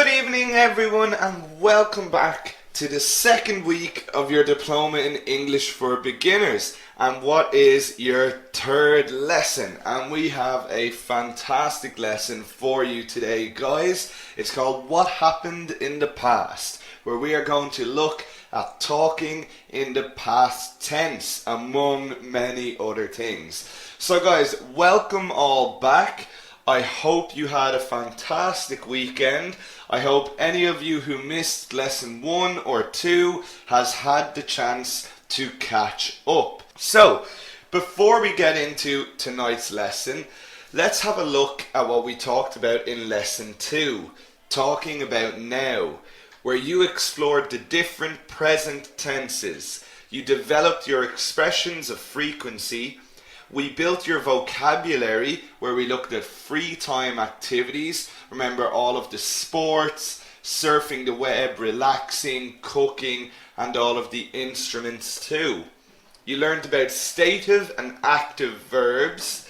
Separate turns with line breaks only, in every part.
Good evening everyone and welcome back to the second week of your Diploma in English for Beginners and what is your third lesson. And we have a fantastic lesson for you today, guys. It's called What Happened in the Past, where we are going to look at talking in the past tense among many other things. So guys, welcome all back. I hope you had a fantastic weekend. I hope any of you who missed lesson 1 or 2 has had the chance to catch up. So, before we get into tonight's lesson, let's have a look at what we talked about in lesson 2, talking about now, where you explored the different present tenses. You developed your expressions of frequency. We built your vocabulary, where we looked at free time activities. Remember all of the sports, surfing the web, relaxing, cooking, and all of the instruments too. You learned about stative and active verbs,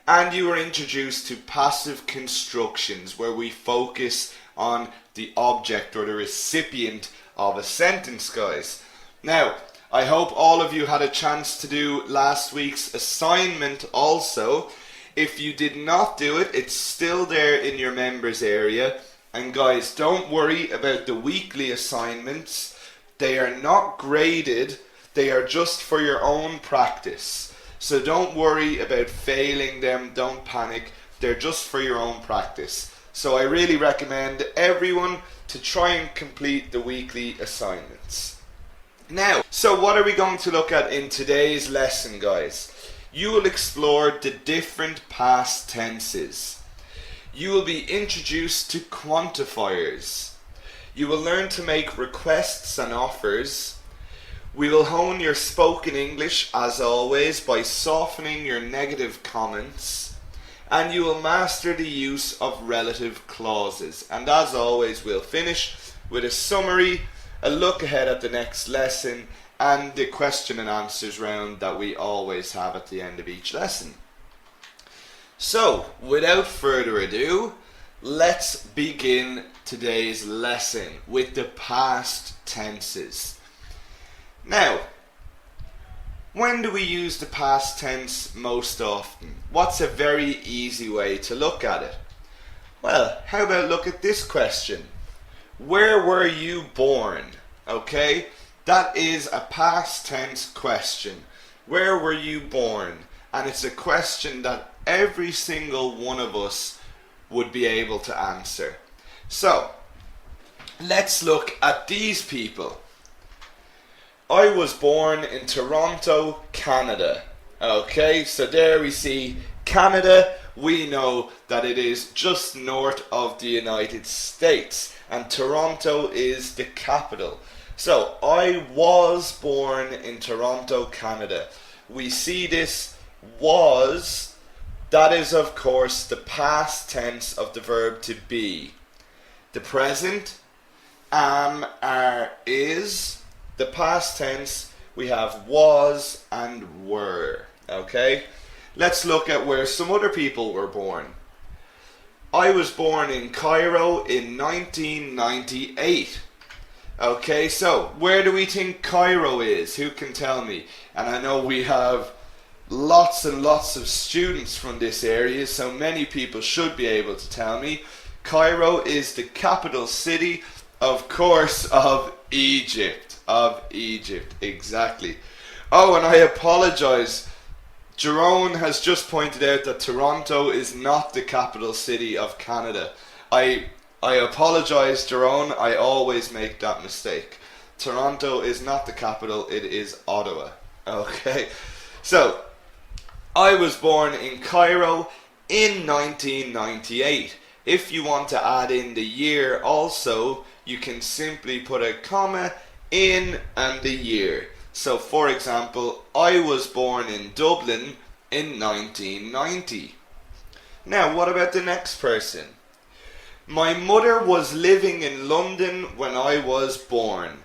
and you were introduced to passive constructions, where we focus on the object or the recipient of a sentence, guys. Now, I hope all of you had a chance to do last week's assignment also. If you did not do it, it's still there in your members area. And guys, don't worry about the weekly assignments. They are not graded. They are just for your own practice. So don't worry about failing them. Don't panic. They're just for your own practice. So I really recommend everyone to try and complete the weekly assignments. Now, so what are we going to look at in today's lesson, guys? You will explore the different past tenses. You will be introduced to quantifiers. You will learn to make requests and offers. We will hone your spoken English, as always, by softening your negative comments. And you will master the use of relative clauses. And as always, we'll finish with a summary, a look ahead at the next lesson, and the question and answers round that we always have at the end of each lesson. So, without further ado, let's begin today's lesson with the past tenses. Now, when do we use the past tense most often? What's a very easy way to look at it? Well, how about look at this question? Where were you born? Okay, that is a past tense question. Where were you born? And it's a question that every single one of us would be able to answer. So, let's look at these people. I was born in Toronto, Canada. Okay, so there we see Canada. We know that it is just north of the United States, and Toronto is the capital. So, I was born in Toronto, Canada. We see this was, that is of course the past tense of the verb to be. The present, am, are, is. The past tense, we have was and were. Okay? Let's look at where some other people were born. I was born in Cairo in 1998. Okay, so where do we think Cairo is? Who can tell me? And I know we have lots and lots of students from this area, so many people should be able to tell me. Cairo is the capital city, of course, of Egypt. Of Egypt, exactly. Oh, and I apologize. Jerome has just pointed out that Toronto is not the capital city of Canada. I apologize, Jerome. I always make that mistake. Toronto is not the capital, it is Ottawa. Okay, so I was born in Cairo in 1998. If you want to add in the year also, you can simply put a comma in and the year. So for example, I was born in Dublin in 1990. Now what about the next person? My mother was living in London when I was born.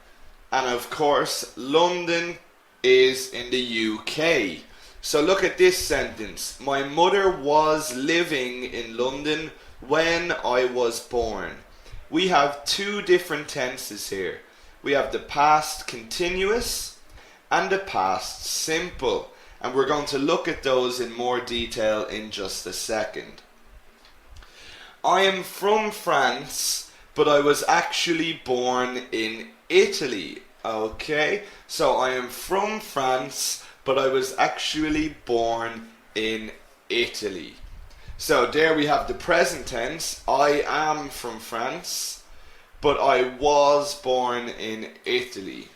And of course, London is in the UK. So look at this sentence. My mother was living in London when I was born. we have two different tenses here. We have the past continuous and the past simple. And we're going to look at those in more detail in just a second. I am from France, but I was actually born in Italy. Okay, so I am from France, but I was actually born in Italy. So there we have the present tense. I am from France, but I was born in Italy.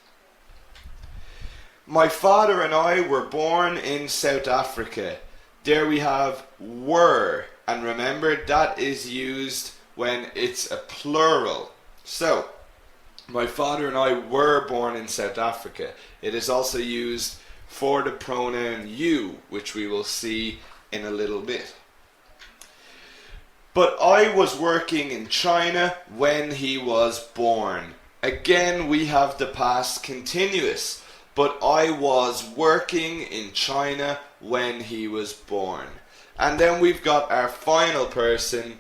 My father and I were born in South Africa. There we have were, and remember that is used when it's a plural. So, my father and I were born in South Africa. It is also used for the pronoun you, which we will see in a little bit. But I was working in China when he was born. Again, we have the past continuous. But I was working in China when he was born. And then we've got our final person.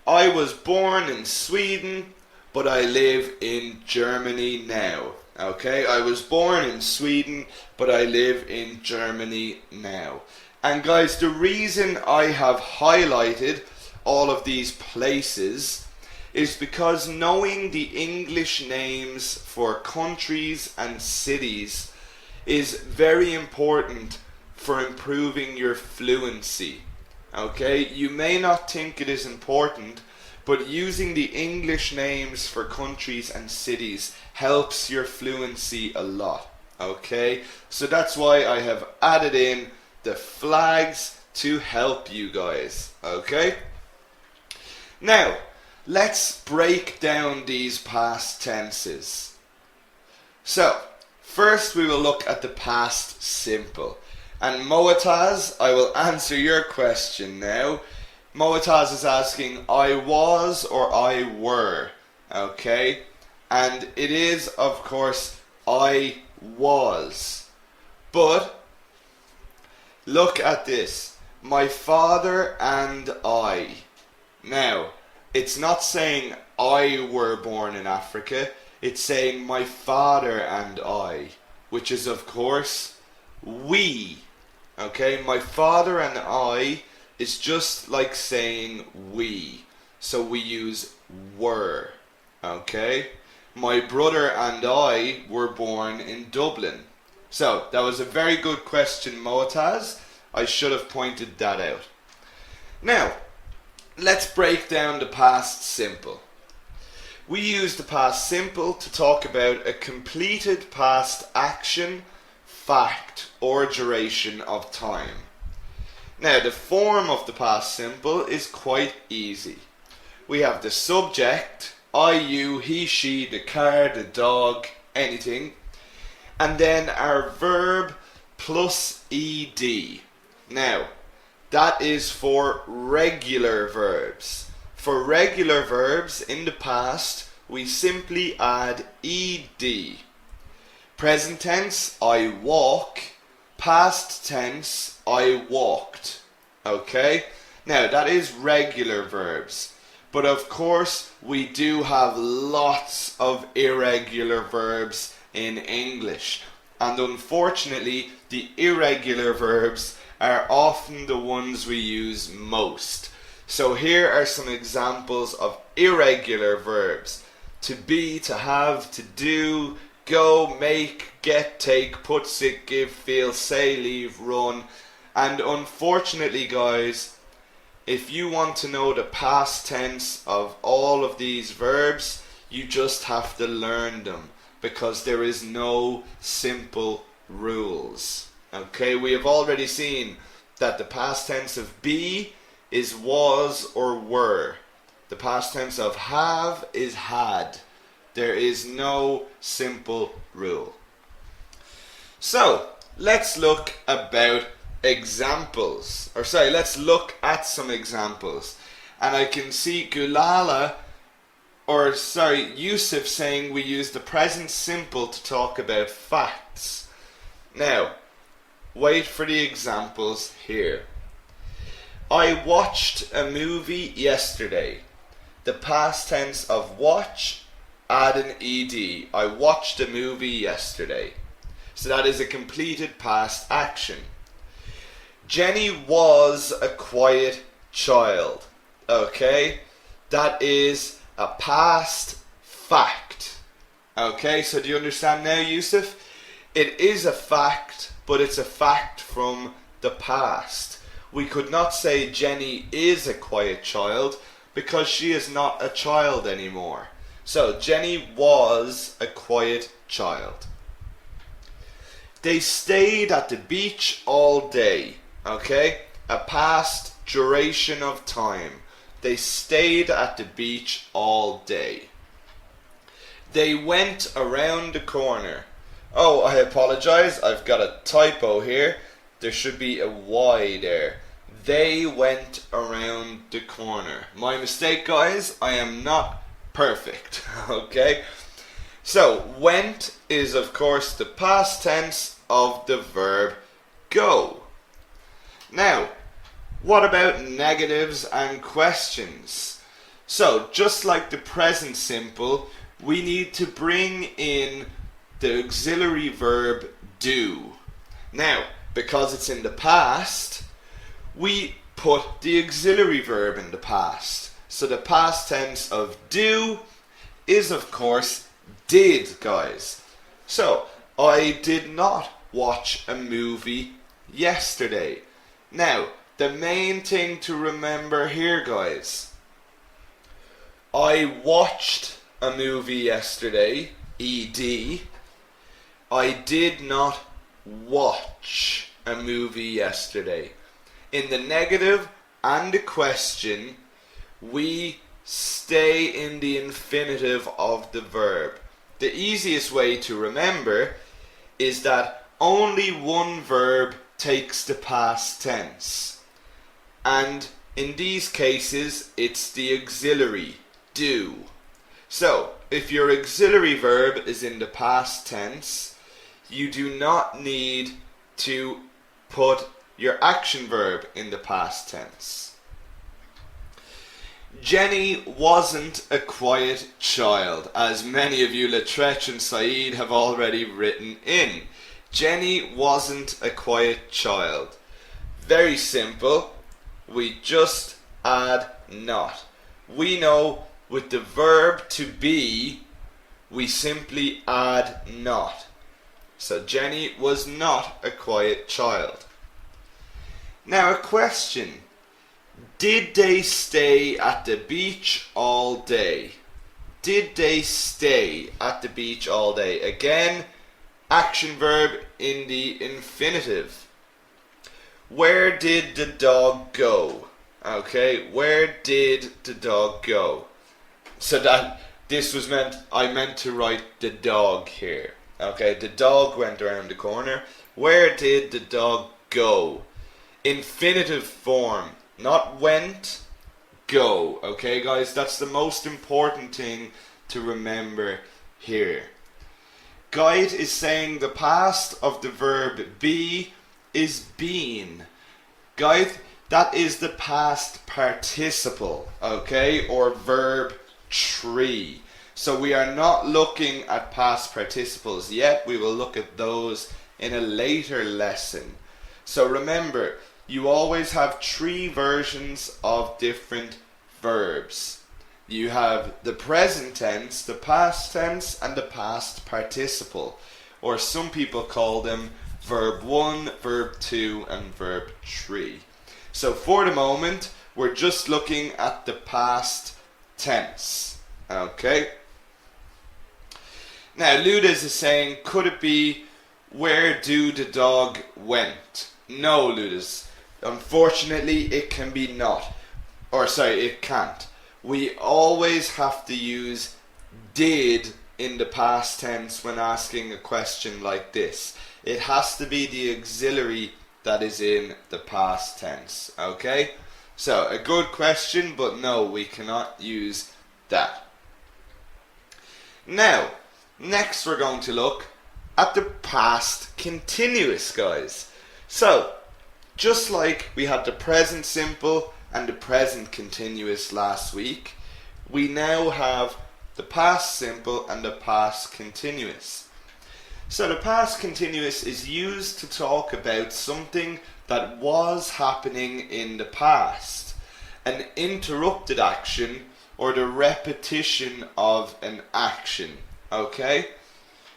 I was born in Sweden, but I live in Germany now. Okay, I was born in Sweden, but I live in Germany now. And guys, the reason I have highlighted all of these places is because knowing the English names for countries and cities is very important for improving your fluency. Okay, you may not think it is important, but using the English names for countries and cities helps your fluency a lot. Okay, so that's why I have added in the flags to help you guys. Okay, now let's break down these past tenses. So first we will look at the past simple. And Moataz, I will answer your question now. Moataz is asking, I was or I were. Okay? And it is, of course, I was. But look at this. My father and I. Now, it's not saying I were born in Africa. It's saying my father and I, which is, of course, we. Okay, my father and I is just like saying we. So we use were. Okay, my brother and I were born in Dublin. So that was a very good question, Moataz. I should have pointed that out. Now, let's break down the past simple. We use the past simple to talk about a completed past action, fact, or duration of time. Now, the form of the past simple is quite easy. We have the subject, I, you, he, she, the car, the dog, anything. And then our verb plus ed. Now, that is for regular verbs. For regular verbs in the past, we simply add ed. Present tense, I walk. Past tense, I walked. Okay? Now, that is regular verbs. But of course, we do have lots of irregular verbs in English. And unfortunately, the irregular verbs are often the ones we use most. So here are some examples of irregular verbs. To be, to have, to do, go, make, get, take, put, sit, give, feel, say, leave, run. And unfortunately, guys, if you want to know the past tense of all of these verbs, you just have to learn them, because there is no simple rules. Okay, we have already seen that the past tense of be is was or were. The past tense of have is had. There is no simple rule. So, let's look about examples. Let's look at some examples. And I can see Yusuf saying we use the present simple to talk about facts. Now, wait for the examples here. I watched a movie yesterday. the past tense of watch, add an ed. I watched a movie yesterday. So that is a completed past action. Jenny was a quiet child. Okay? That is a past fact. Okay, so do you understand now, Yusuf? It is a fact, but it's a fact from the past. We could not say Jenny is a quiet child because she is not a child anymore. So Jenny was a quiet child. They stayed at the beach all day. Okay? A past duration of time. They stayed at the beach all day. They went around the corner. Oh, I apologize. I've got a typo here. There should be a Y there. They went around the corner. My mistake, guys. I am not perfect. Okay? So, went is, of course, the past tense of the verb go. Now, what about negatives and questions? So, just like the present simple, we need to bring in the auxiliary verb do. Now, because it's in the past, we put the auxiliary verb in the past. So the past tense of do is, of course, did, guys. So, I did not watch a movie yesterday. Now, the main thing to remember here, guys, I watched a movie yesterday, ed. I did not watch a movie yesterday. In the negative and the question, we stay in the infinitive of the verb. The easiest way to remember is that only one verb takes the past tense. And in these cases, it's the auxiliary, do. So, if your auxiliary verb is in the past tense, you do not need to put your action verb in the past tense. Jenny wasn't a quiet child, as many of you, Latrech and Saeed, have already written in. Jenny wasn't a quiet child. Very simple. We just add not. We know with the verb to be, we simply add not. So Jenny was not a quiet child. Now a question. Did they stay at the beach all day? Did they stay at the beach all day? Again, action verb in the infinitive. Where did the dog go? Okay, where did the dog go? So that this was I meant to write the dog here. Okay, the dog went around the corner. Where did the dog go? Infinitive form, not went, go. Okay, guys, that's the most important thing to remember here. Guide is saying the past of the verb be is been. Guide, that is the past participle, okay, or verb tree. So we are not looking at past participles yet. We will look at those in a later lesson. So remember, you always have three versions of different verbs. You have the present tense, the past tense, and the past participle. Or some people call them verb 1, verb 2, and verb 3. So for the moment, we're just looking at the past tense. Okay? Now, Ludas is saying, could it be, where do the dog went? No, Ludas. Unfortunately, it can be not. Or sorry, it can't. We always have to use did in the past tense when asking a question like this. It has to be the auxiliary that is in the past tense. Okay? So, a good question, but no, we cannot use that. Now, next we're going to look at the past continuous, guys. So, just like we had the present simple and the present continuous last week, we now have the past simple and the past continuous. So the past continuous is used to talk about something that was happening in the past, an interrupted action or the repetition of an action. Okay?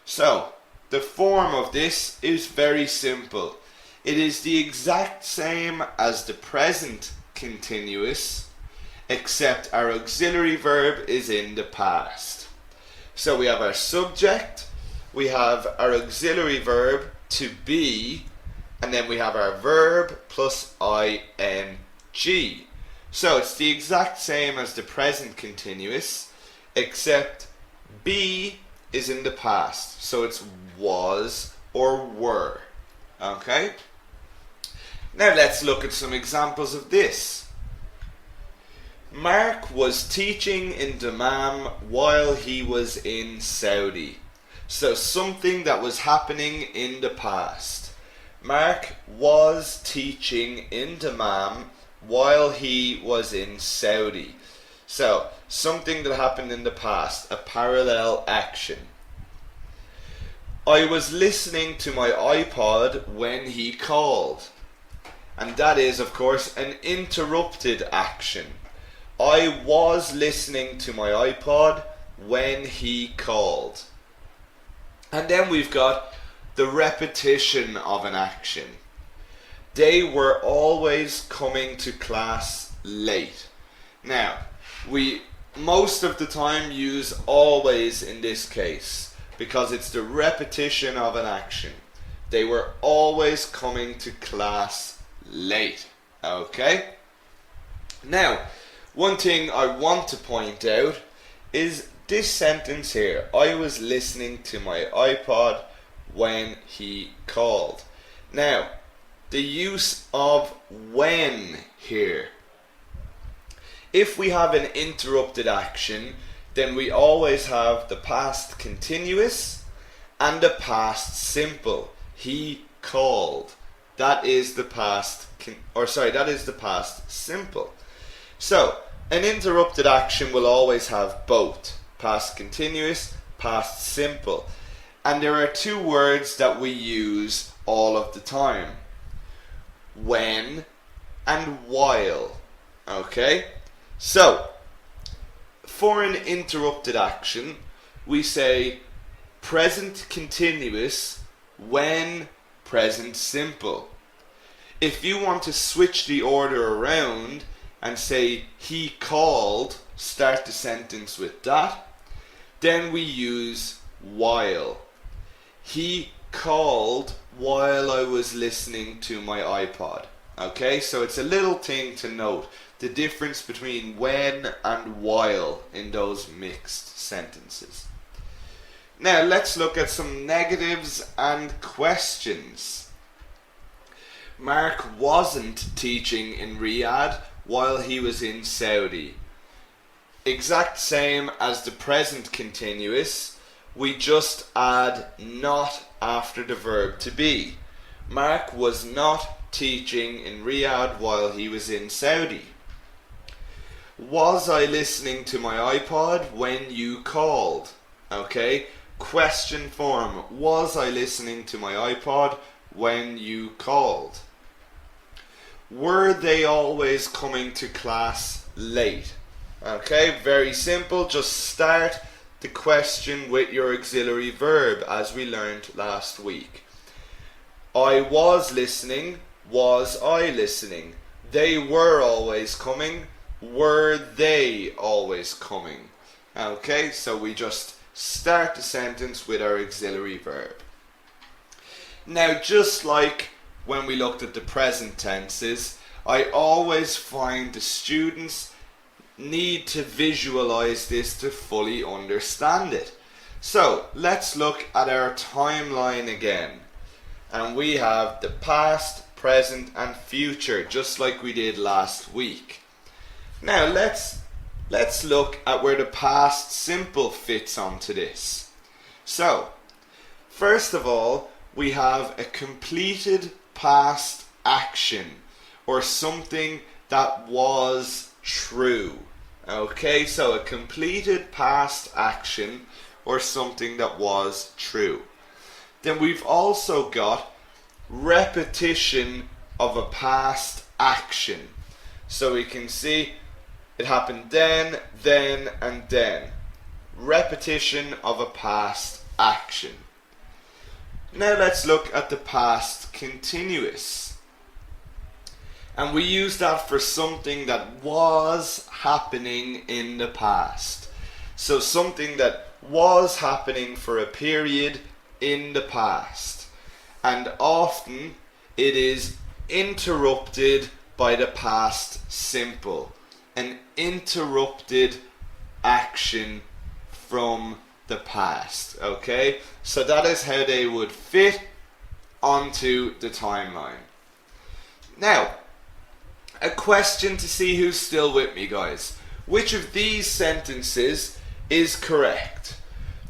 So the form of this is very simple. It is the exact same as the present continuous, except our auxiliary verb is in the past. So we have our subject, we have our auxiliary verb to be, and then we have our verb plus ing. So it's the exact same as the present continuous, except be is in the past. So it's was or were. Okay? Now let's look at some examples of this. Mark was teaching in Dammam while he was in Saudi. So something that was happening in the past. Mark was teaching in Dammam while he was in Saudi. So something that happened in the past, a parallel action. I was listening to my iPod when he called. And that is, of course, an interrupted action. I was listening to my iPod when he called. And then we've got the repetition of an action. They were always coming to class late. Now, we most of the time use always in this case because it's the repetition of an action. They were always coming to class late. Okay? Now, one thing I want to point out is this sentence here. I was listening to my iPod when he called. Now, the use of when here. If we have an interrupted action, then we always have the past continuous and the past simple. He called. That is the past that is the past simple. So, an interrupted action will always have both past continuous, past simple. And there are two words that we use all of the time. When and while. Okay? So, for an interrupted action, we say present continuous when present simple. If you want to switch the order around and say he called, start the sentence with that, then we use while. He called while I was listening to my iPod. Okay, so it's a little thing to note, the difference between when and while in those mixed sentences. Now let's look at some negatives and questions. Mark wasn't teaching in Riyadh while he was in Saudi. Exact same as the present continuous, we just add not after the verb to be. Mark was not teaching in Riyadh while he was in Saudi. Was I listening to my iPod when you called? Okay, question form. Was I listening to my iPod when you called? Were they always coming to class late? Okay, very simple. Just start the question with your auxiliary verb as we learned last week. I was listening. Was I listening? They were always coming. Were they always coming? Okay, so we just start the sentence with our auxiliary verb. Now, just like when we looked at the present tenses, I always find the students need to visualize this to fully understand it. So let's look at our timeline again. And we have the past, present and future, just like we did last week. Now let's look at where the past simple fits onto this. So, first of all, we have a completed past action or something that was true. Okay, so a completed past action or something that was true. Then we've also got repetition of a past action. So we can see it happened then, and then. Repetition of a past action. Now let's look at the past continuous. And we use that for something that was happening in the past. So something that was happening for a period in the past. And often it is interrupted by the past simple. An interrupted action from the past. Okay? So that is how they would fit onto the timeline. Now, a question to see who's still with me, guys. Which of these sentences is correct?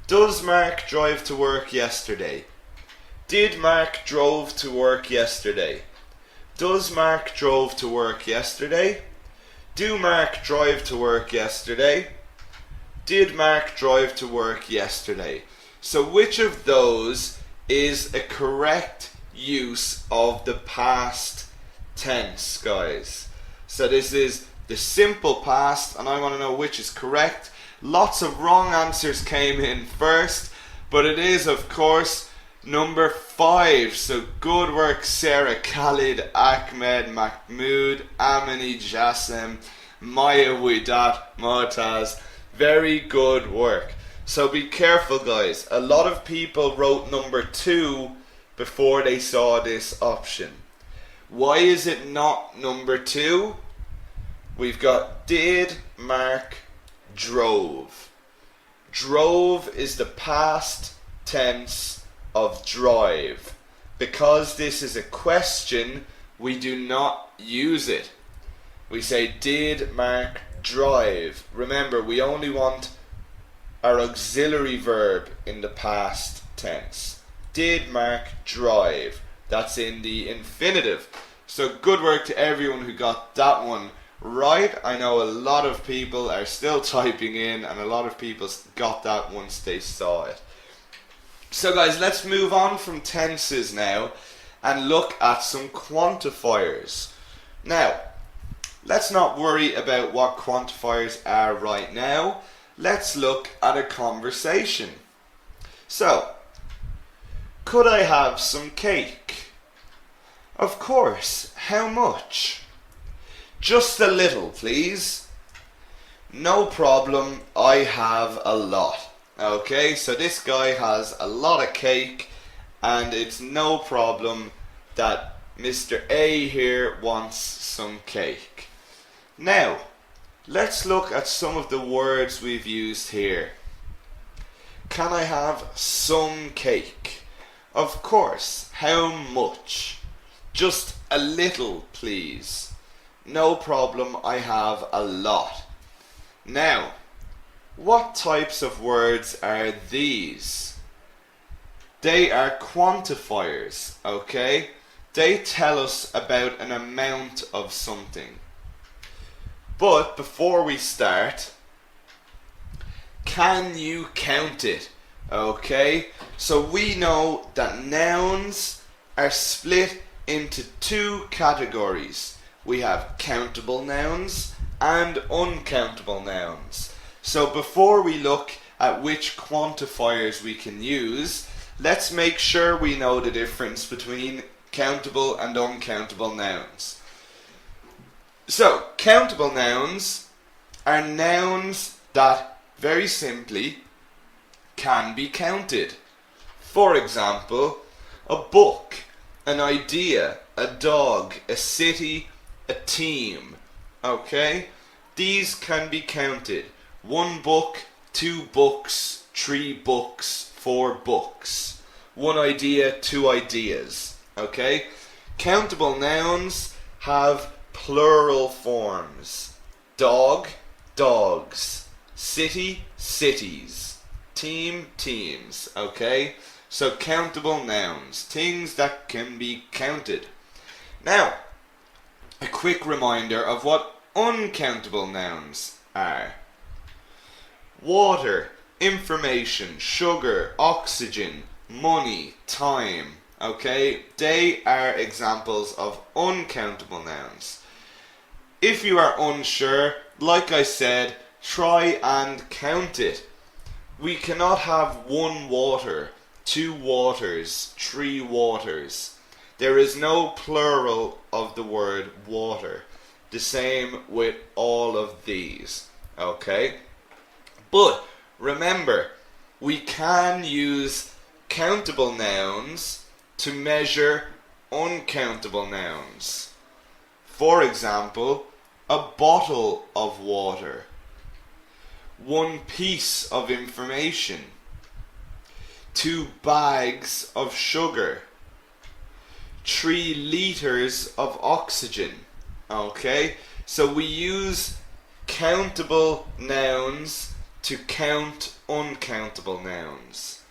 Does Mark drive to work yesterday? Did Mark drove to work yesterday? Does Mark drove to work yesterday? Do Mark drive to work yesterday? Did Mark drive to work yesterday? So which of those is a correct use of the past tense, guys? So this is the simple past, and I want to know which is correct. Lots of wrong answers came in first, but it is, of course, number 5. So good work, Sarah, Khalid, Ahmed, Mahmoud, Amini, Jassim, Maya, Widat, Motaz. Very good work. So be careful, guys. A lot of people wrote number 2 before they saw this option. Why is it not number 2? We've got did Mark drove. Drove is the past tense of drive. Because this is a question, we do not use it. We say did Mark drive. Remember, we only want our auxiliary verb in the past tense. Did Mark drive? That's in the infinitive. So good work to everyone who got that one right. I know a lot of people are still typing in, and a lot of people got that once they saw it. So guys, let's move on from tenses now and look at some quantifiers. Now, let's not worry about what quantifiers are right now. Let's look at a conversation. So, could I have some cake? Of course. How much? Just a little, please. No problem, I have a lot. Okay, so this guy has a lot of cake, and it's no problem that Mr. A here wants some cake. Now, let's look at some of the words we've used here. Can I have some cake? Of course. How much? Just a little, please. No problem, I have a lot. Now, what types of words are these? They are quantifiers, okay? They tell us about an amount of something. But before we start, can you count it? Okay, so we know that nouns are split into 2 categories. We have countable nouns and uncountable nouns. So before we look at which quantifiers we can use, let's make sure we know the difference between countable and uncountable nouns. So, countable nouns are nouns that, very simply, can be counted. For example, a book, an idea, a dog, a city, a team. Okay? These can be counted. 1 book, 2 books, 3 books, 4 books. 1 idea, 2 ideas. Okay? Countable nouns have plural forms. Dog, dogs. City, cities. Team, teams. Okay? So countable nouns. Things that can be counted. Now, a quick reminder of what uncountable nouns are water, information, sugar, oxygen, money, time. Okay, they are examples of uncountable nouns. If you are unsure, like I said, try and count it. We cannot have one water, two waters, three waters. There is no plural of the word water. The same with all of these. Okay? But remember, we can use countable nouns to measure uncountable nouns. For example, a bottle of water, one piece of information, 2 bags of sugar, 3 liters of oxygen. Okay, so we use countable nouns to count uncountable nouns.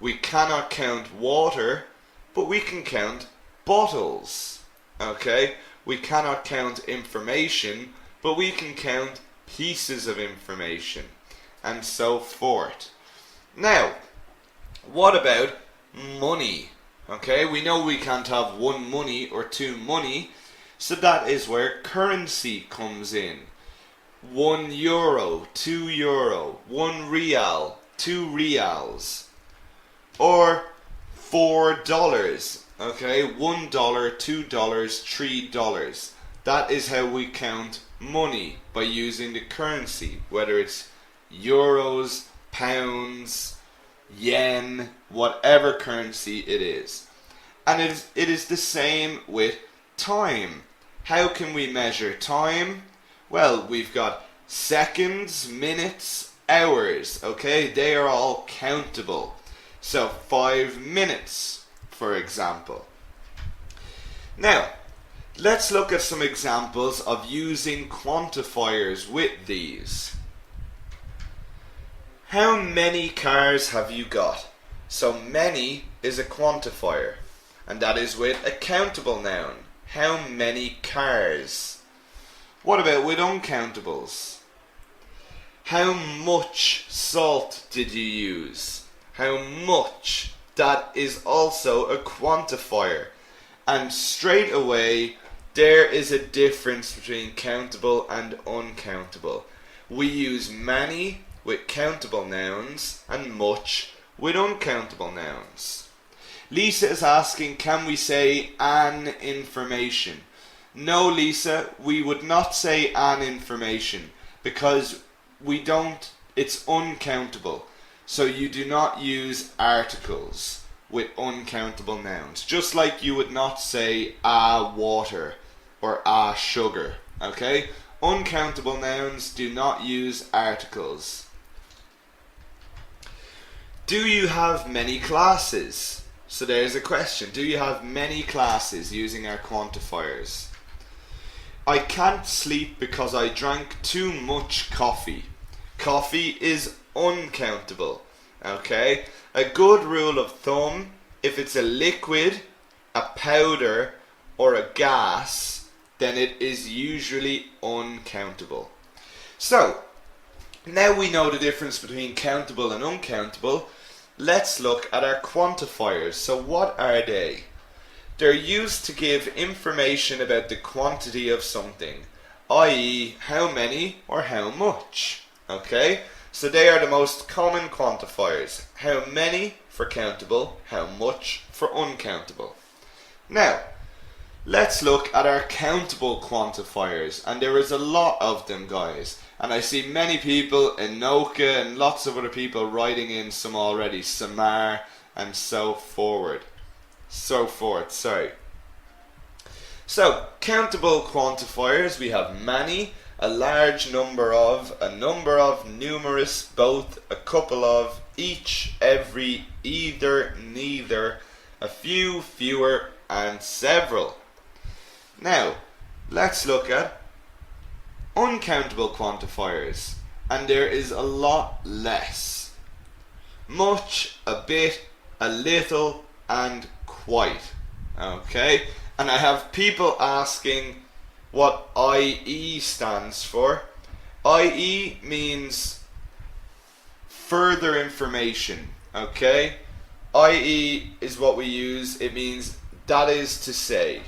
We cannot count water, but we can count bottles. Okay, we cannot count information, but we can count pieces of information, and so forth. Now, what about money? Okay, we know we can't have one money or two money, so that is where currency comes in. 1 euro, 2 euro, 1 real, 2 reals, or $4. Okay, $1, $2, $3. That is how we count money, by using the currency, whether it's euros, pounds, yen, whatever currency it is. And it is the same with time. How can we measure time? Well, we've got seconds, minutes, hours. Okay, they are all countable. So 5 minutes, for example. Now, let's look at some examples of using quantifiers with these. How many cars have you got? So many is a quantifier, and that is with a countable noun. How many cars? What about with uncountables? How much salt did you use? How much? That is also a quantifier. And straight away, there is a difference between countable and uncountable. We use many with countable nouns and much with uncountable nouns. Lisa is asking, can we say an information? No, Lisa, we would not say an information because we don't, it's uncountable. So you do not use articles with uncountable nouns. Just like you would not say a water or a sugar. Okay? Uncountable nouns do not use articles. Do you have many classes? So there's a question. Do you have many classes using our quantifiers? I can't sleep because I drank too much coffee. Coffee is uncountable. Okay? A good rule of thumb, if it's a liquid, a powder, or a gas, then it is usually uncountable. So, now we know the difference between countable and uncountable. Let's look at our quantifiers. So what are they? They're used to give information about the quantity of something, i.e. how many or how much. Okay? So they are the most common quantifiers. How many for countable, how much for uncountable. Now, let's look at our countable quantifiers, and there is a lot of them, guys. And I see many people in Noka and lots of other people writing in some already, Samar and so forth. So, countable quantifiers, we have many, a large number of, a number of, numerous, both, a couple of, each, every, either, neither, a few, fewer, and several. Now, let's look at uncountable quantifiers, and there is a lot less. Much, a bit, a little, and quite. Okay? And I have people asking what IE stands for. i.e. means further information, okay? i.e. is what we use. It means that is to say.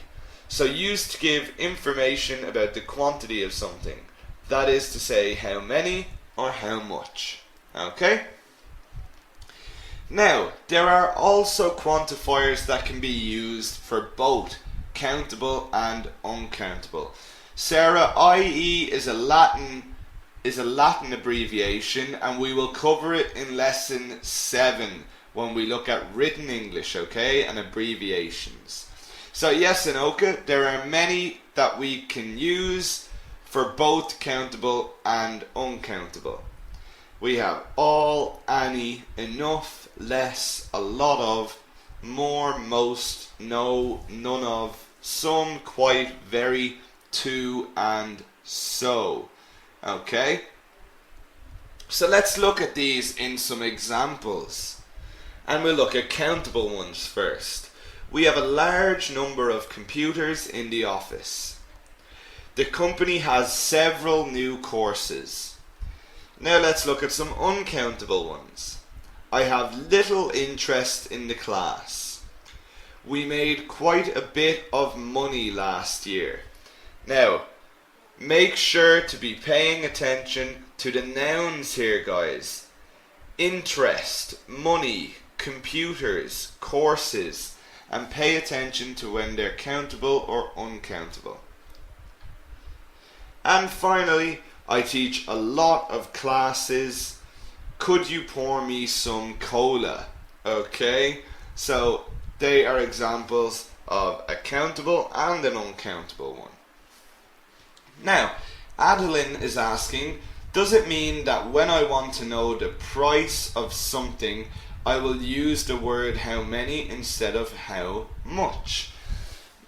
So used to give information about the quantity of something. That is to say how many or how much, okay? Now, there are also quantifiers that can be used for both countable and uncountable. Sarah, IE is a Latin abbreviation, and we will cover it in lesson 7 when we look at written English, okay, and abbreviations. So yes, Anoka, there are many that we can use for both countable and uncountable. We have all, any, enough, less, a lot of, more, most, no, none of, some, quite, very, to, and so. Okay? So let's look at these in some examples. And we'll look at countable ones first. We have a large number of computers in the office. The company has several new courses. Now let's look at some uncountable ones. I have little interest in the class. We made quite a bit of money last year. Now, make sure to be paying attention to the nouns here, guys. Interest, money, computers, courses, and pay attention to when they're countable or uncountable. And finally, I teach a lot of classes. Could you pour me some cola? Okay, so they are examples of a countable and an uncountable one. Now, Adeline is asking, does it mean that when I want to know the price of something, I will use the word how many instead of how much?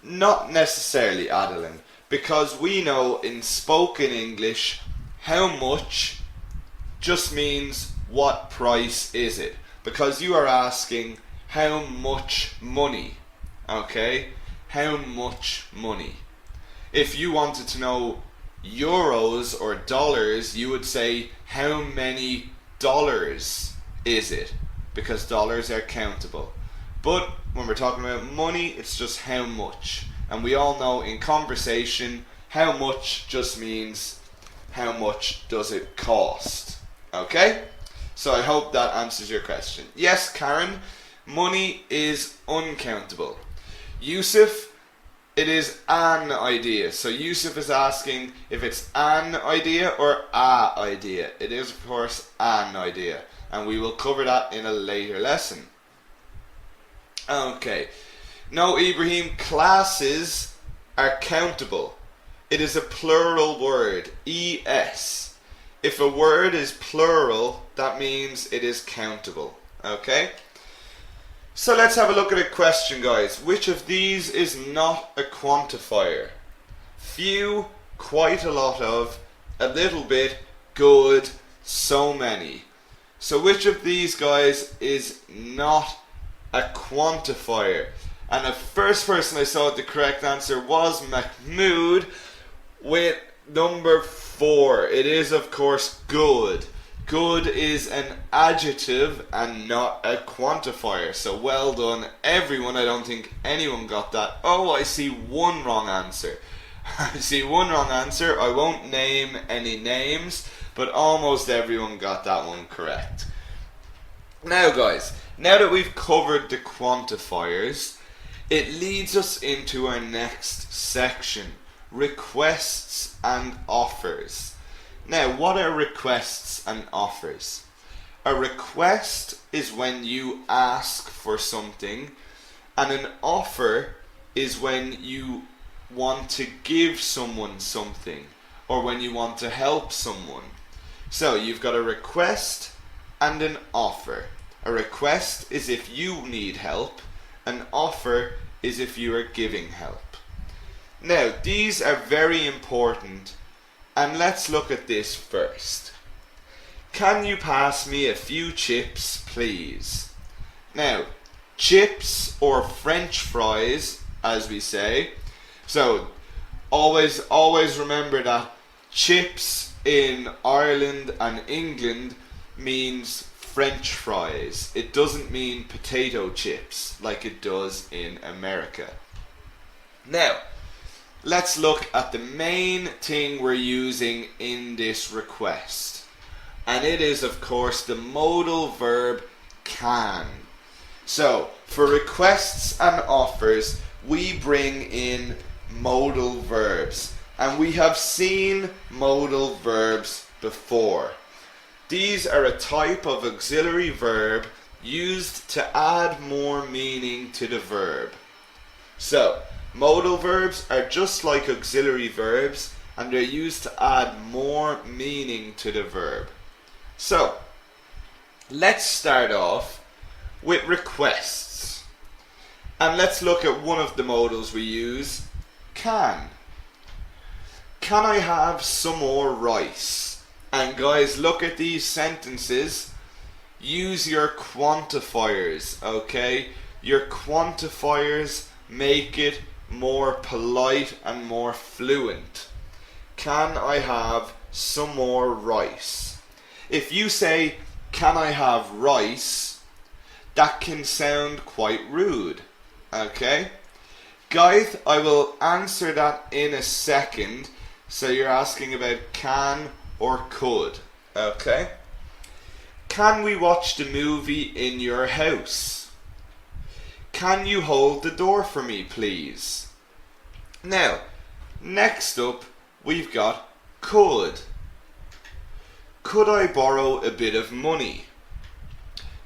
Not necessarily, Adeline, because we know in spoken English, how much just means what price is it? Because you are asking how much money, okay? How much money? If you wanted to know euros or dollars, you would say how many dollars is it? Because dollars are countable. But when we're talking about money, it's just how much. And we all know in conversation, how much just means how much does it cost. Okay? So I hope that answers your question. Yes, Karen, money is uncountable. Yusuf, it is an idea. So Yusuf is asking if it's an idea or a idea. It is, of course, an idea. And we will cover that in a later lesson. Okay. No, Ibrahim, classes are countable. It is a plural word, es. If a word is plural, that means it is countable. Okay? So let's have a look at a question, guys. Which of these is not a quantifier? Few, quite a lot of, a little bit, good, so many. So which of these, guys, is not a quantifier? And the first person I saw the correct answer was Mahmoud with number 4. It is, of course, good. Good is an adjective and not a quantifier. So well done, everyone. I don't think anyone got that. Oh, I see one wrong answer. I see one wrong answer. I won't name any names, but almost everyone got that one correct. Now, guys, now that we've covered the quantifiers, it leads us into our next section, requests and offers. Now, what are requests and offers? A request is when you ask for something, and an offer is when you want to give someone something, or when you want to help someone. So, you've got a request and an offer. A request is if you need help. An offer is if you are giving help. Now, these are very important, and let's look at this first. Can you pass me a few chips, please? Now, chips or French fries, as we say. So, always remember that Chips in Ireland and England means French fries. It doesn't mean potato chips like it does in America. Now, let's look at the main thing we're using in this request. And it is, of course, the modal verb can. So, for requests and offers, we bring in modal verbs. And we have seen modal verbs before. These are a type of auxiliary verb used to add more meaning to the verb. So, modal verbs are just like auxiliary verbs, and they're used to add more meaning to the verb. So, let's start off with requests. And let's look at one of the modals we use, can. Can I have some more rice? And guys, look at these sentences. Use your quantifiers, okay? Your quantifiers make it more polite and more fluent. Can I have some more rice? If you say, can I have rice? That can sound quite rude, okay? Guys, I will answer that in a second. So you're asking about can or could, okay? Can we watch the movie in your house? Can you hold the door for me, please? Now, next up, we've got could. Could I borrow a bit of money?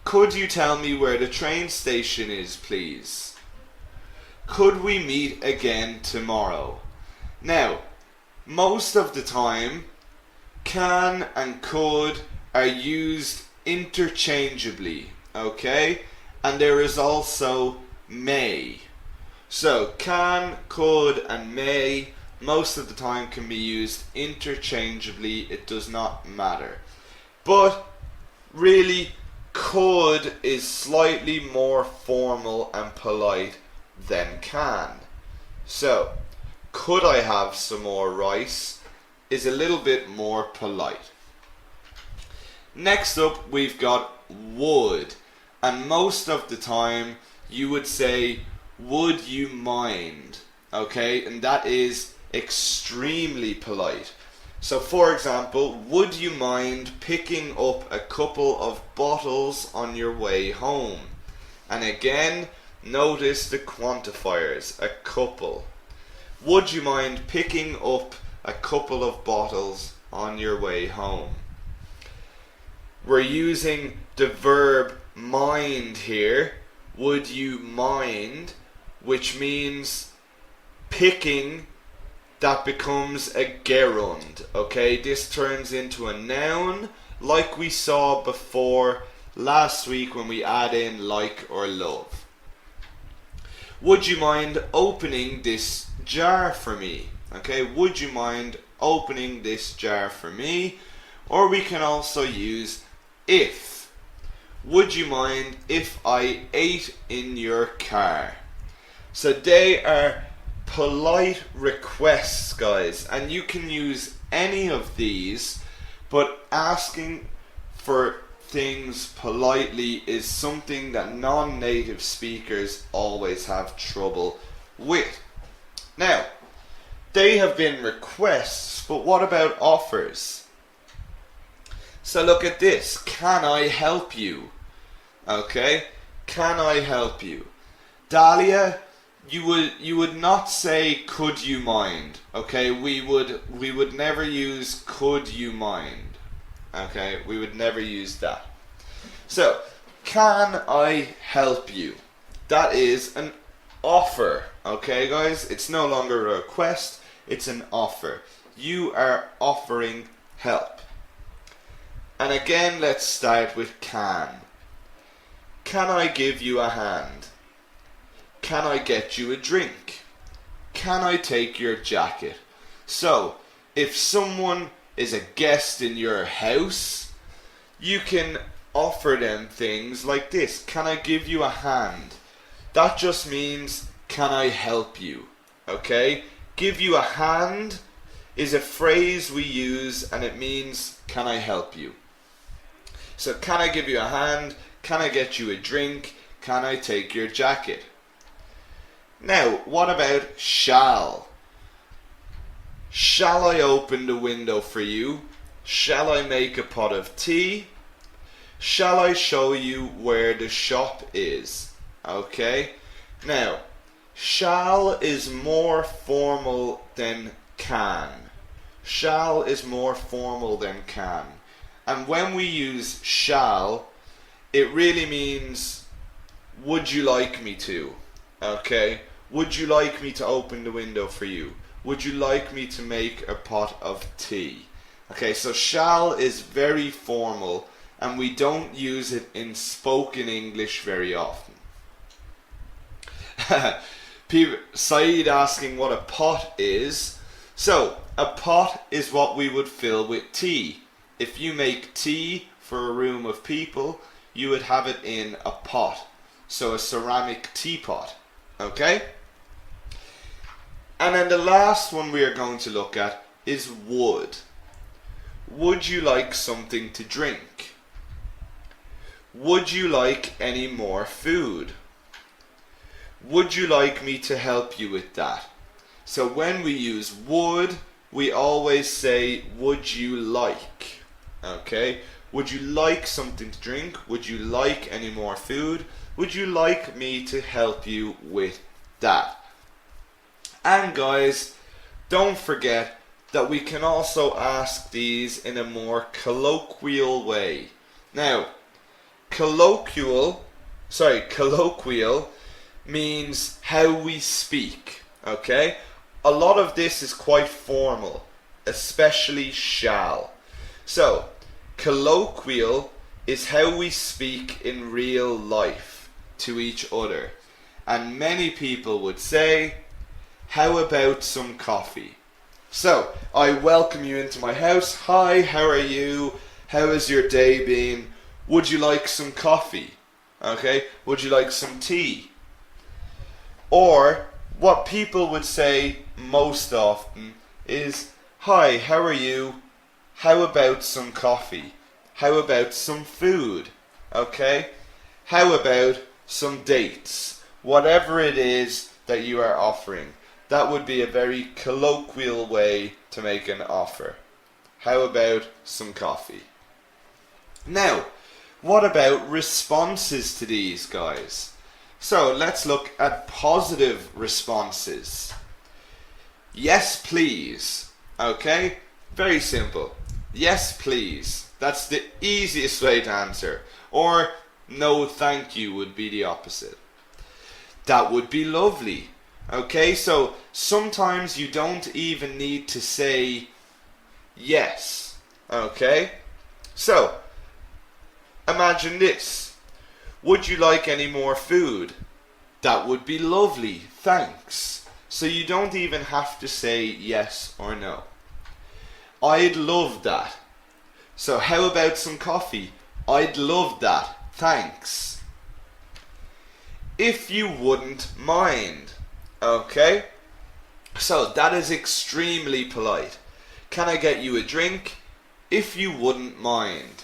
Could you tell me where the train station is, please? Could we meet again tomorrow? Now, most of the time, can and could are used interchangeably, okay? And there is also may. So, can, could, and may most of the time can be used interchangeably. It does not matter. But, really, could is slightly more formal and polite than can. So, could I have some more rice is a little bit more polite. Next up, we've got would. And most of the time, you would say, would you mind? Okay, and that is extremely polite. So, for example, would you mind picking up a couple of bottles on your way home? And again, notice the quantifiers, a couple. Would you mind picking up a couple of bottles on your way home? We're using the verb mind here. Would you mind? Which means picking, that becomes a gerund. Okay, this turns into a noun like we saw before last week when we add in like or love. Would you mind opening this jar for me? Okay, would you mind opening this jar for me? Or we can also use if. Would you mind if I ate in your car? So they are polite requests, guys, and you can use any of these, but asking for things politely is something that non-native speakers always have trouble with. Now, they have been requests, but what about offers? So look at this. Can I help you? Okay, can I help you? Dahlia, you would not say could you mind. Okay, we would never use could you mind. Okay, we would never use that. So, can I help you? That is an offer. Okay, guys, it's no longer a request, it's an offer. You are offering help. And again, let's start with can. Can I give you a hand? Can I get you a drink? Can I take your jacket? So, if someone is a guest in your house, you can offer them things like this. Can I give you a hand? That just means, can I help you? Okay? Give you a hand is a phrase we use and it means, can I help you? So can I give you a hand? Can I get you a drink? Can I take your jacket? Now, what about shall? Shall I open the window for you? Shall I make a pot of tea? Shall I show you where the shop is? Okay. Now, shall is more formal than can. Shall is more formal than can. And when we use shall, it really means, would you like me to? Okay. Would you like me to open the window for you? Would you like me to make a pot of tea? Okay, so shall is very formal and we don't use it in spoken English very often. Saeed asking what a pot is. So, a pot is what we would fill with tea. If you make tea for a room of people, you would have it in a pot. So a ceramic teapot. Okay? And then the last one we are going to look at is would. Would you like something to drink? Would you like any more food? Would you like me to help you with that? So when we use would, we always say, would you like? Okay? Would you like something to drink? Would you like any more food? Would you like me to help you with that? And guys, don't forget that we can also ask these in a more colloquial way. Now, colloquial means how we speak, okay? A lot of this is quite formal, especially shall. So, colloquial is how we speak in real life to each other. And many people would say, how about some coffee? So, I welcome you into my house. Hi, how are you? How has your day been? Would you like some coffee? Okay, would you like some tea? Or, what people would say most often is, hi, how are you? How about some coffee? How about some food? Okay? How about some dates? Whatever it is that you are offering. That would be a very colloquial way to make an offer. How about some coffee? Now, what about responses to these, guys? So let's look at positive responses. Yes, please. Okay? Very simple. Yes, please. That's the easiest way to answer. Or no, thank you would be the opposite. That would be lovely. Okay, so sometimes you don't even need to say yes. Okay? So, imagine this. Would you like any more food? That would be lovely, thanks. So you don't even have to say yes or no. I'd love that. So how about some coffee? I'd love that, thanks. If you wouldn't mind. Okay? So that is extremely polite. Can I get you a drink? If you wouldn't mind.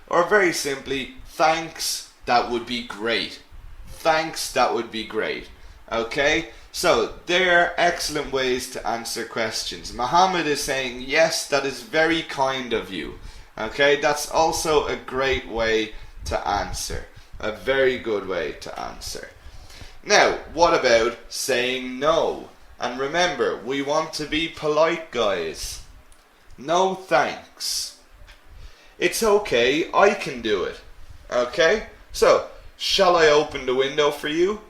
Or very simply, thanks, that would be great. Thanks, that would be great. Okay? So, there are excellent ways to answer questions. Mohammed is saying, yes, that is very kind of you. Okay? That's also a great way to answer. A very good way to answer. Now, what about saying no? And remember, we want to be polite, guys. No thanks. It's okay, I can do it. Okay? So, shall I open the window for you?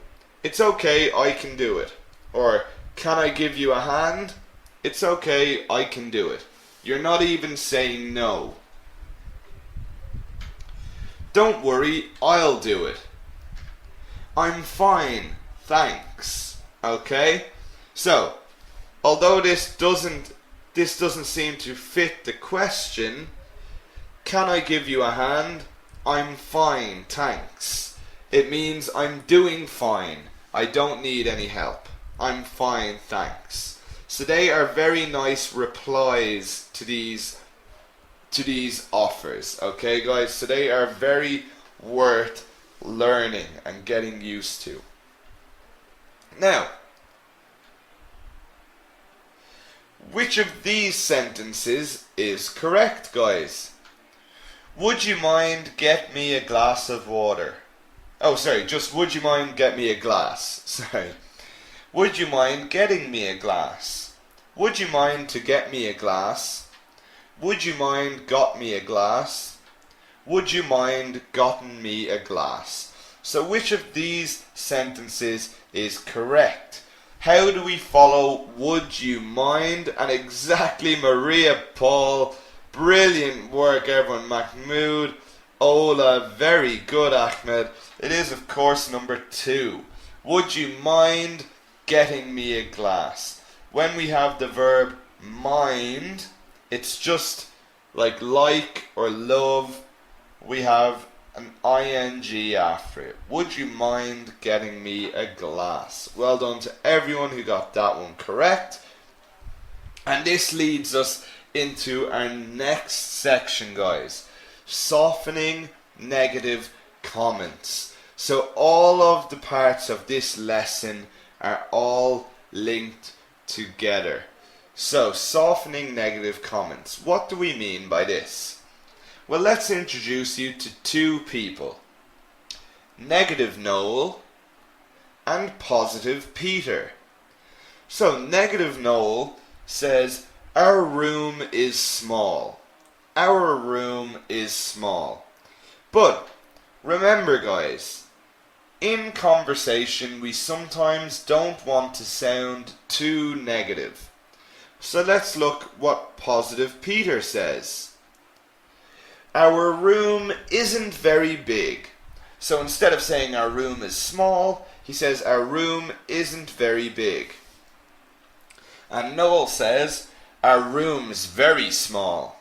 It's okay, I can do it. Or, can I give you a hand? It's okay, I can do it. You're not even saying no. Don't worry, I'll do it. I'm fine, thanks. Okay? So, although this doesn't seem to fit the question, can I give you a hand? I'm fine, thanks. It means I'm doing fine. I don't need any help. I'm fine, thanks. So they are very nice replies to these offers. Okay, guys? So they are very worth learning and getting used to. Now, which of these sentences is correct, guys? Would you mind get me a glass of water? Oh, sorry, just would you mind get me a glass? Sorry. Would you mind getting me a glass? Would you mind to get me a glass? Would you mind got me a glass? Would you mind gotten me a glass? So which of these sentences is correct? How do we follow would you mind? And exactly, Maria Paul, brilliant work everyone. Mahmoud, Ola, very good Ahmed. It is of course number 2. Would you mind getting me a glass? When we have the verb mind, it's just like or love, we have an ing after it. Would you mind getting me a glass? Well done to everyone who got that one correct. And this leads us into our next section, guys. Softening negative comments. So all of the parts of this lesson are all linked together. So, softening negative comments. What do we mean by this? Well, let's introduce you to 2 people. Negative Noel and positive Peter. So, negative Noel says, our room is small. Our room is small. But, remember guys, in conversation we sometimes don't want to sound too negative. So let's look what positive Peter says. Our room isn't very big. So instead of saying our room is small, he says our room isn't very big. And Noel says our room's very small.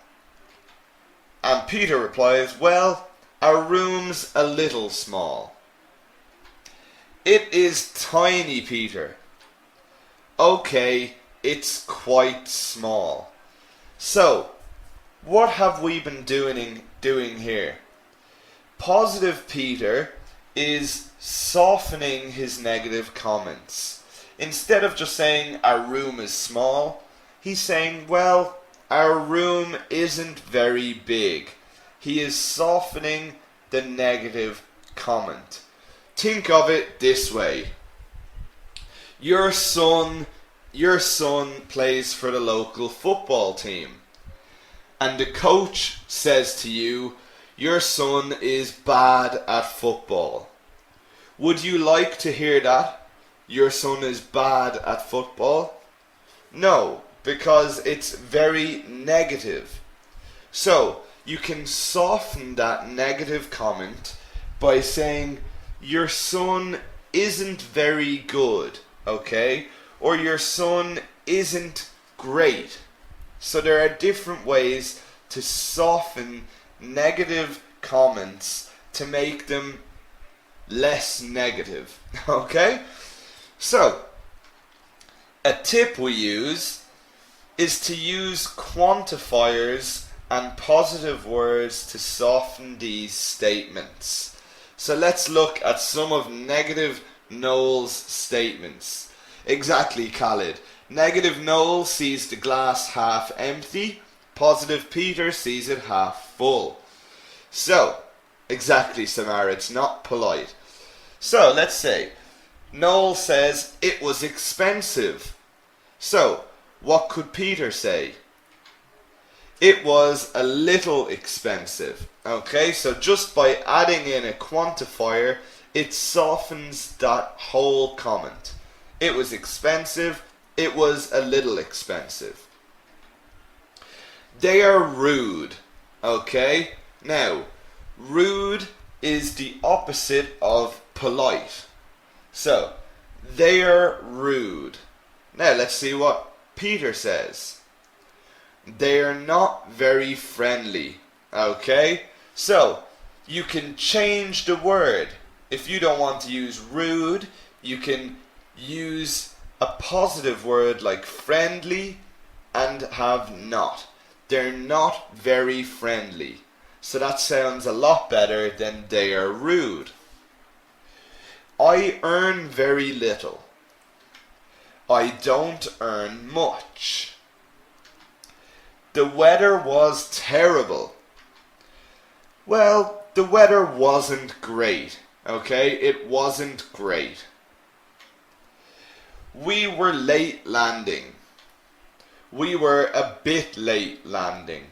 And Peter replies, well, our room's a little small. It is tiny, Peter. Okay, it's quite small. So, what have we been doing here? Positive Peter is softening his negative comments. Instead of just saying our room is small, he's saying, well, our room isn't very big. He is softening the negative comment. Think of it this way. Your son plays for the local football team. And the coach says to you, your son is bad at football. Would you like to hear that? Your son is bad at football? No, because it's very negative. So, you can soften that negative comment by saying, your son isn't very good, okay? Or your son isn't great. So there are different ways to soften negative comments to make them less negative, okay? So, a tip we use is to use quantifiers and positive words to soften these statements. So let's look at some of negative Noel's statements. Exactly, Khalid. Negative Noel sees the glass half empty. Positive Peter sees it half full. So, exactly, Samara, it's not polite. So, let's say, Noel says it was expensive. So, what could Peter say? It was a little expensive. Okay, so just by adding in a quantifier, it softens that whole comment. It was expensive. It was a little expensive. They are rude. Okay, now, rude is the opposite of polite. So, they are rude. Now, let's see what Peter says. They are not very friendly. Okay, so you can change the word. If you don't want to use rude, you can use a positive word like friendly and have not. They're not very friendly. So that sounds a lot better than they are rude. I earn very little. I don't earn much. The weather was terrible. Well, the weather wasn't great, okay? It wasn't great. We were late landing. We were a bit late landing.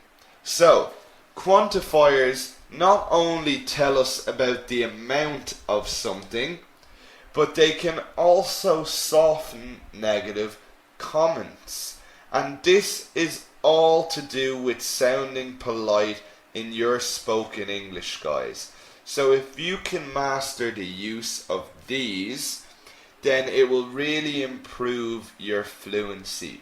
So, quantifiers not only tell us about the amount of something, but they can also soften negative comments. And this is all to do with sounding polite in your spoken English, guys. So if you can master the use of these, then it will really improve your fluency.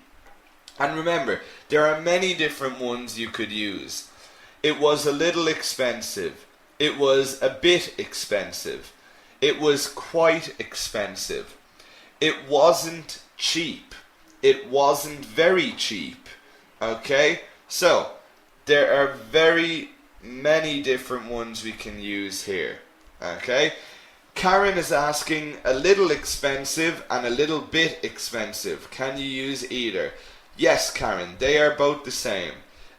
And remember, there are many different ones you could use. It was a little expensive. It was a bit expensive. It was quite expensive. It wasn't cheap. It wasn't very cheap. Okay? So, there are very many different ones we can use here. Okay? Karen is asking a little expensive and a little bit expensive. Can you use either? Yes, Karen, they are both the same.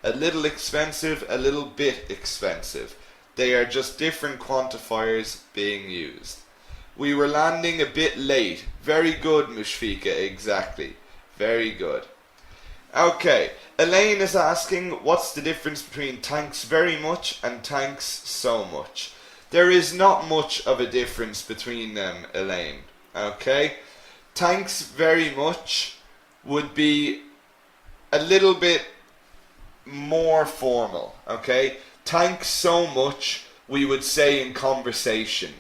A little expensive, a little bit expensive. They are just different quantifiers being used. We were landing a bit late. Very good, Mushfika, exactly. Very good. Okay, Elaine is asking, what's the difference between thanks very much and thanks so much? There is not much of a difference between them, Elaine. Okay? Thanks very much would be a little bit more formal. Okay? Thanks so much, we would say in conversation.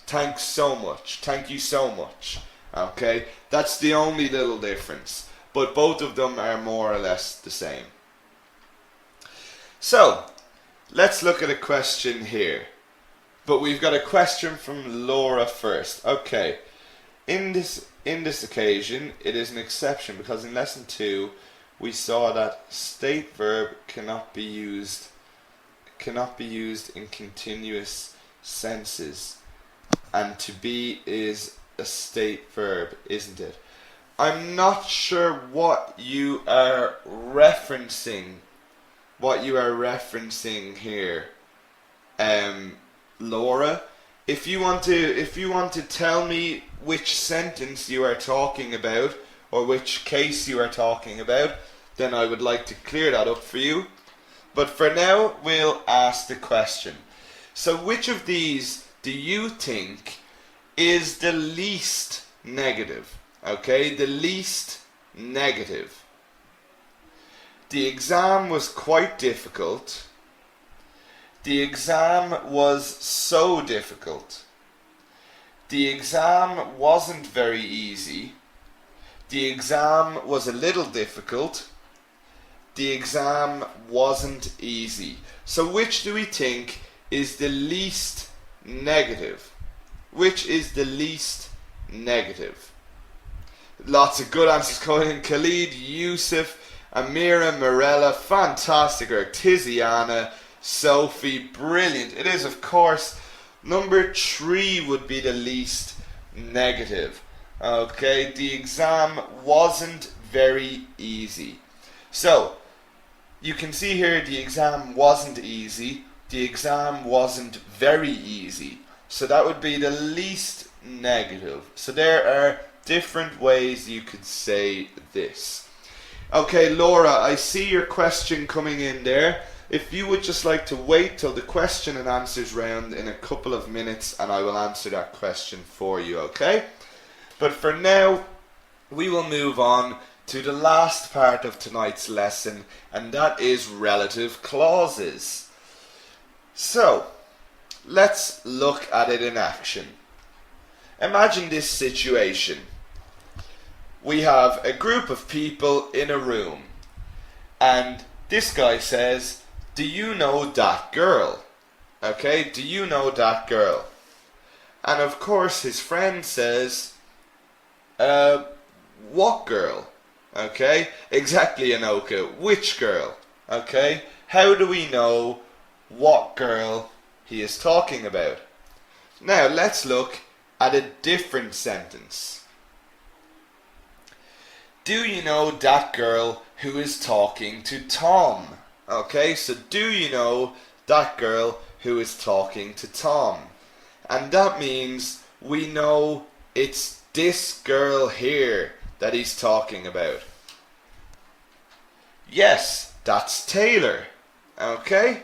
Thanks so much. Thank you so much. Okay? That's the only little difference. But both of them are more or less the same. So, let's look at a question here. But we've got a question from Laura first. Okay. In this occasion, it is an exception because in lesson 2 we saw that state verb cannot be used in continuous senses. And to be is a state verb, isn't it? I'm not sure what you are referencing. What you are referencing here, Laura. If you want to tell me which sentence you are talking about or which case you are talking about, then I would like to clear that up for you. But for now, we'll ask the question. So which of these do you think is the least negative? Okay, the least negative. The exam was quite difficult. The exam was so difficult. The exam wasn't very easy. The exam was a little difficult. The exam wasn't easy. So which do we think is the least negative? Which is the least negative? Lots of good answers coming in. Khalid, Yusuf, Amira, Morella, fantastic work. Tiziana, Sophie, brilliant. It is, of course, number 3 would be the least negative. Okay, the exam wasn't very easy. So, you can see here the exam wasn't easy. The exam wasn't very easy. So that would be the least negative. So there are different ways you could say this. Okay, Laura, I see your question coming in there. If you would just like to wait till the question and answers round in a couple of minutes and I will answer that question for you, okay? But for now, we will move on to the last part of tonight's lesson, and that is relative clauses. So, let's look at it in action. Imagine this situation. We have a group of people in a room, and this guy says, do you know that girl? Okay, do you know that girl? And of course his friend says, what girl? Okay, exactly, Anoka. Which girl? Okay, how do we know what girl he is talking about? Now let's look at a different sentence. Do you know that girl who is talking to Tom? Okay, so do you know that girl who is talking to Tom? And that means we know it's this girl here that he's talking about. Yes, that's Taylor. Okay,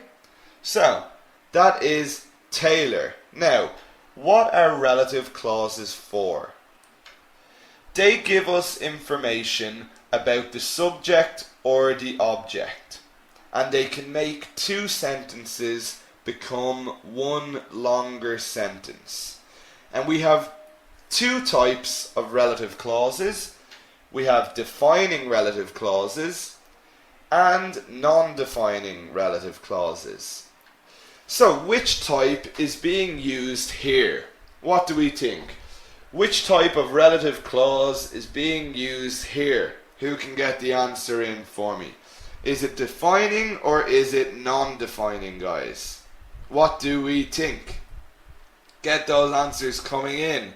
so that is Taylor. Now, what are relative clauses for? They give us information about the subject or the object, and they can make two sentences become one longer sentence. And we have two types of relative clauses. We have defining relative clauses and non-defining relative clauses. So which type is being used here? What do we think? Which type of relative clause is being used here? Who can get the answer in for me? Is it defining or is it non-defining, guys? What do we think? Get those answers coming in.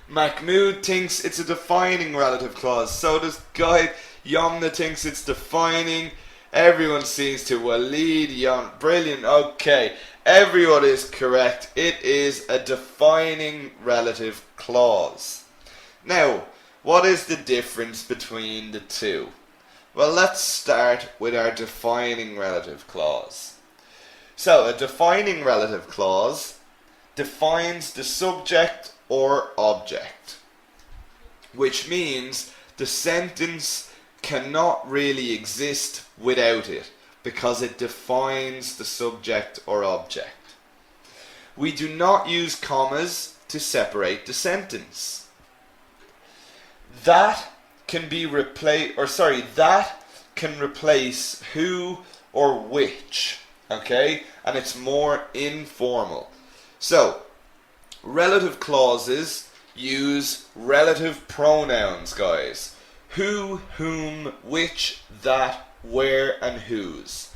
Mahmoud thinks it's a defining relative clause. So does Guy. Yomna thinks it's defining. Everyone seems to. Walid, Yom, brilliant. Okay, everyone is correct. It is a defining relative clause. Now, what is the difference between the two? Well, let's start with our defining relative clause. So, a defining relative clause defines the subject or object, which means the sentence cannot really exist without it because it defines the subject or object. We do not use commas to separate the sentence. That can be that can replace who or which, okay? And it's more informal. So, relative clauses use relative pronouns, guys. Who, whom, which, that, where, and whose.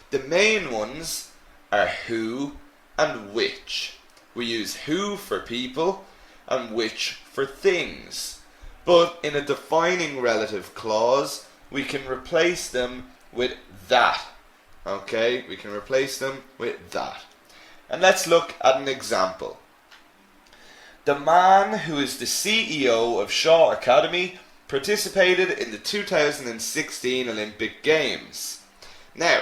The main ones are who and which. We use who for people and which for things. But in a defining relative clause, we can replace them with that. Okay, we can replace them with that. And let's look at an example. The man who is the CEO of Shaw Academy participated in the 2016 Olympic Games. Now,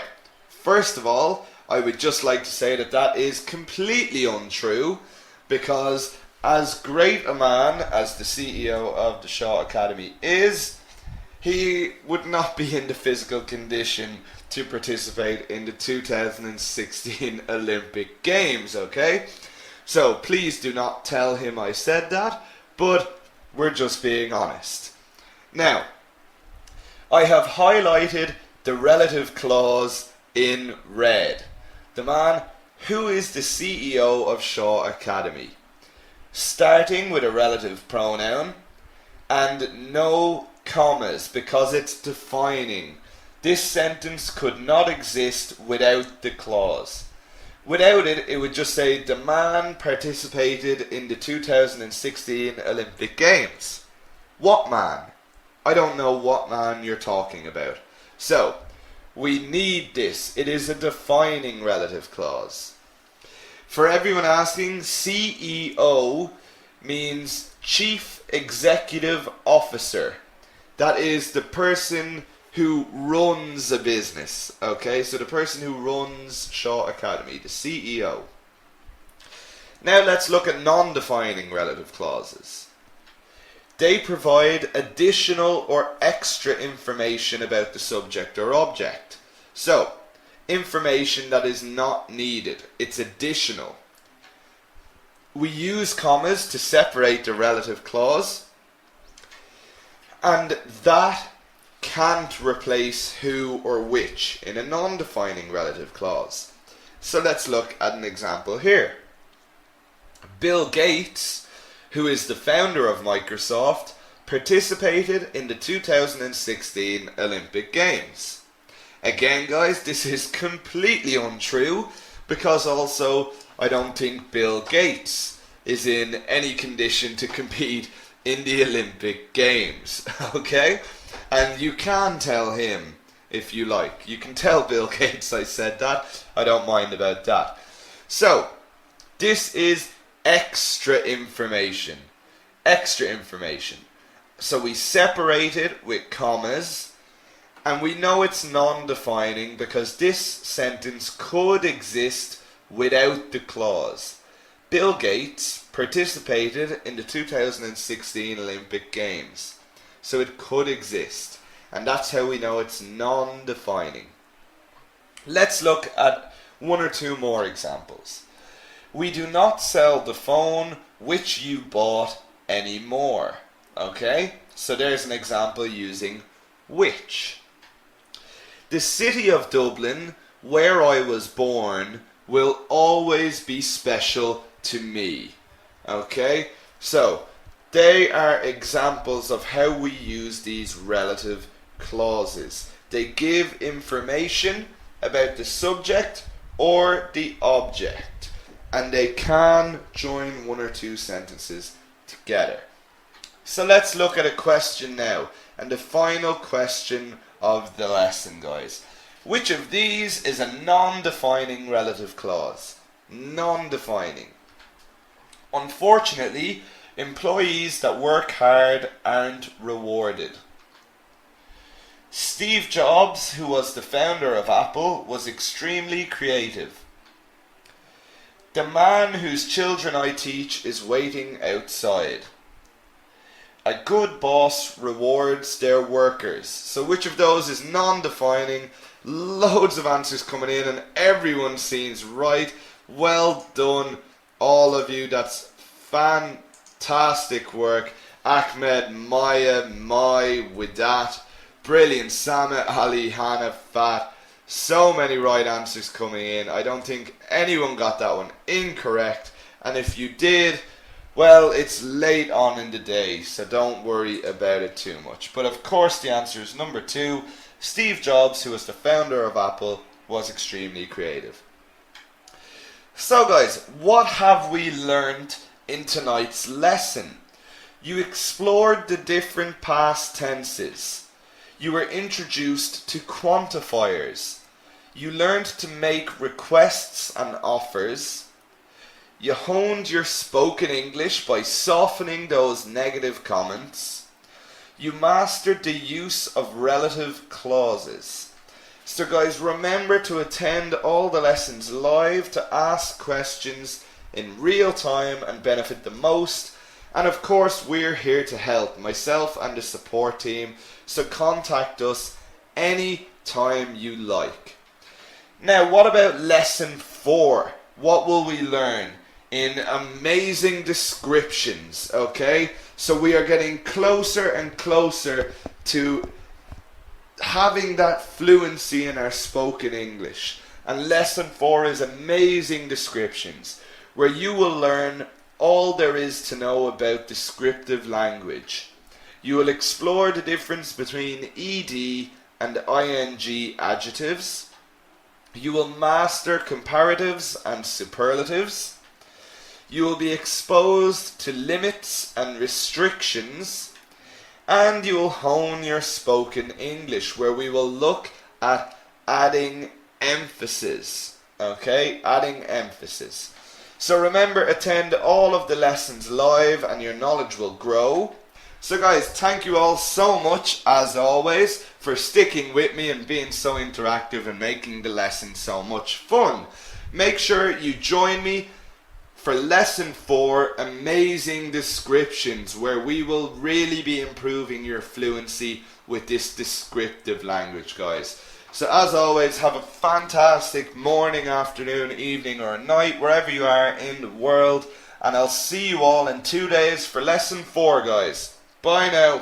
first of all, I would just like to say that that is completely untrue, because as great a man as the CEO of the Shaw Academy is, he would not be in the physical condition to participate in the 2016 Olympic Games, okay? So please do not tell him I said that, but we're just being honest. Now, I have highlighted the relative clause in red. The man who is the CEO of Shaw Academy. Starting with a relative pronoun and no commas because it's defining. This sentence could not exist without the clause. Without it, it would just say the man participated in the 2016 Olympic Games. What man? I don't know what man you're talking about. So, we need this. It is a defining relative clause. For everyone asking, CEO means Chief Executive Officer. That is the person who runs a business. Okay, so the person who runs Shaw Academy, the CEO. Now let's look at non-defining relative clauses. They provide additional or extra information about the subject or object. So, information that is not needed. It's additional. We use commas to separate the relative clause, and that can't replace who or which in a non-defining relative clause. So let's look at an example here. Bill Gates, who is the founder of Microsoft, participated in the 2016 Olympic Games. Again, guys, this is completely untrue, because also I don't think Bill Gates is in any condition to compete in the Olympic Games, okay? And you can tell him if you like. You can tell Bill Gates I said that. I don't mind about that. So, this is extra information. Extra information. So we separate it with commas, and we know it's non-defining because this sentence could exist without the clause. Bill Gates participated in the 2016 Olympic Games. So it could exist. And that's how we know it's non-defining. Let's look at one or two more examples. We do not sell the phone which you bought anymore. Okay? So there's an example using which. The city of Dublin, where I was born, will always be special to me. Okay? So, they are examples of how we use these relative clauses. They give information about the subject or the object, and they can join one or two sentences together. So let's look at a question now, and the final question of the lesson, guys. Which of these is a non-defining relative clause? Non-defining. Unfortunately, employees that work hard aren't rewarded. Steve Jobs, who was the founder of Apple, was extremely creative. The man whose children I teach is waiting outside. A good boss rewards their workers. So which of those is non-defining? Loads of answers coming in and everyone seems right. Well done, all of you. That's fantastic work. Ahmed, Maya, Mai, Widat. Brilliant. Sama, Ali, Hannah, Fat. So many right answers coming in. I don't think anyone got that one incorrect. And if you did, well, it's late on in the day, so don't worry about it too much. But of course the answer is number 2. Steve Jobs, who was the founder of Apple, was extremely creative. So guys, what have we learned in tonight's lesson? You explored the different past tenses. You were introduced to quantifiers. You learned to make requests and offers. You honed your spoken English by softening those negative comments. You mastered the use of relative clauses. So guys, remember to attend all the lessons live to ask questions in real time and benefit the most. And of course, we're here to help, myself and the support team. So contact us any time you like. Now, what about lesson 4? What will we learn? In amazing descriptions, okay? So we are getting closer and closer to having that fluency in our spoken English. And lesson 4 is amazing descriptions, where you will learn all there is to know about descriptive language. You will explore the difference between ed and ing adjectives. You will master comparatives and superlatives. You will be exposed to limits and restrictions, and you will hone your spoken English, where we will look at adding emphasis. Okay, adding emphasis. So remember, attend all of the lessons live and your knowledge will grow. So guys, thank you all so much, as always, for sticking with me and being so interactive and making the lesson so much fun. Make sure you join me for lesson 4, amazing descriptions, where we will really be improving your fluency with this descriptive language, guys. So as always, have a fantastic morning, afternoon, evening or night, wherever you are in the world. And I'll see you all in 2 days for lesson 4, guys. Bye now.